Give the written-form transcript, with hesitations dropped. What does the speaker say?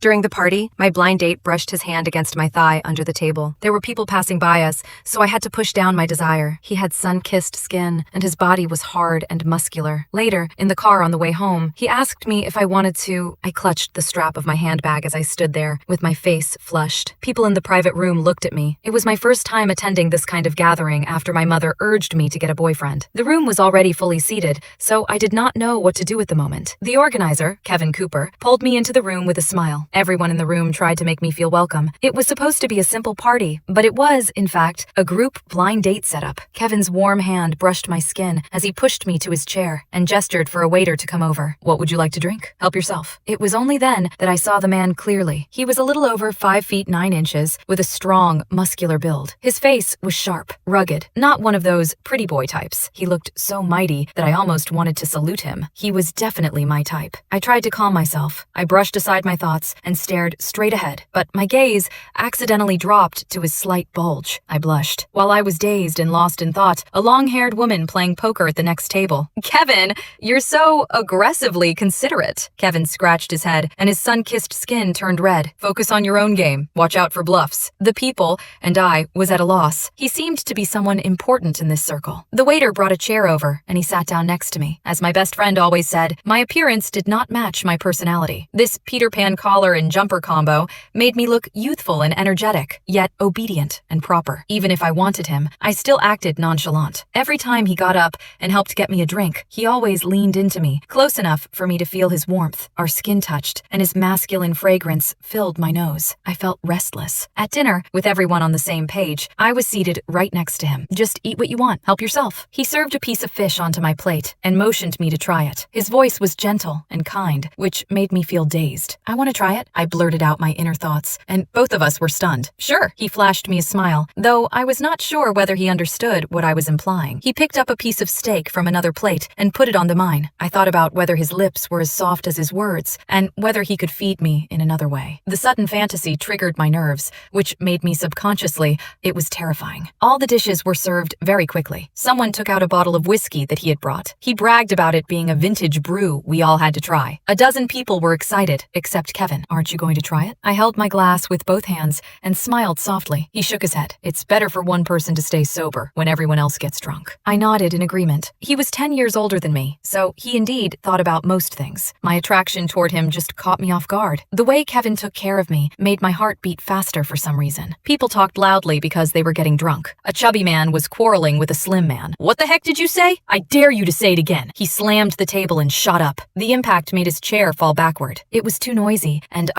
During the party, my blind date brushed his hand against my thigh under the table. There were people passing by us, so I had to push down my desire. He had sun-kissed skin, and his body was hard and muscular. Later, in the car on the way home, he asked me if I wanted to. I clutched the strap of my handbag as I stood there, with my face flushed. People in the private room looked at me. It was my first time attending this kind of gathering after my mother urged me to get a boyfriend. The room was already fully seated, so I did not know what to do at the moment. The organizer, Kevin Cooper, pulled me into the room with a smile. Everyone in the room tried to make me feel welcome. It was supposed to be a simple party, but it was, in fact, a group blind date setup. Kevin's warm hand brushed my skin as he pushed me to his chair and gestured for a waiter to come over. "What would you like to drink? Help yourself." It was only then that I saw the man clearly. He was a little over 5 feet 9 inches, with a strong, muscular build. His face was sharp, rugged, not one of those pretty boy types. He looked so mighty that I almost wanted to salute him. He was definitely my type. I tried to calm myself. I brushed aside my thoughts and stared straight ahead, but my gaze accidentally dropped to his slight bulge. I blushed. While I was dazed and lost in thought, a long-haired woman playing poker at the next table. "Kevin, you're so aggressively considerate." Kevin scratched his head, and his sun-kissed skin turned red. "Focus on your own game. Watch out for bluffs." The people, and I, was at a loss. He seemed to be someone important in this circle. The waiter brought a chair over, and he sat down next to me. As my best friend always said, my appearance did not match my personality. This Peter Pan collar and jumper combo made me look youthful and energetic, yet obedient and proper. Even if I wanted him, I still acted nonchalant. Every time he got up and helped get me a drink, he always leaned into me, close enough for me to feel his warmth. Our skin touched, and his masculine fragrance filled my nose. I felt restless. At dinner, with everyone on the same page, I was seated right next to him. "Just eat what you want. Help yourself." He served a piece of fish onto my plate and motioned me to try it. His voice was gentle and kind, which made me feel dazed. "I want to try it," I blurted out my inner thoughts, and both of us were stunned. "Sure." He flashed me a smile, though I was not sure whether he understood what I was implying. He picked up a piece of steak from another plate and put it onto mine. I thought about whether his lips were as soft as his words, and whether he could feed me in another way. The sudden fantasy triggered my nerves, which made me subconsciously, it was terrifying. All the dishes were served very quickly. Someone took out a bottle of whiskey that he had brought. He bragged about it being a vintage brew we all had to try. A dozen people were excited, except Kevin. "Aren't you going to try it?" I held my glass with both hands and smiled softly. He shook his head. "It's better for one person to stay sober when everyone else gets drunk." I nodded in agreement. He was 10 years older than me, so he indeed thought about most things. My attraction toward him just caught me off guard. The way Kevin took care of me made my heart beat faster for some reason. People talked loudly because they were getting drunk. A chubby man was quarreling with a slim man. "What the heck did you say? I dare you to say it again." He slammed the table and shot up. The impact made his chair fall backward. It was too noisy, and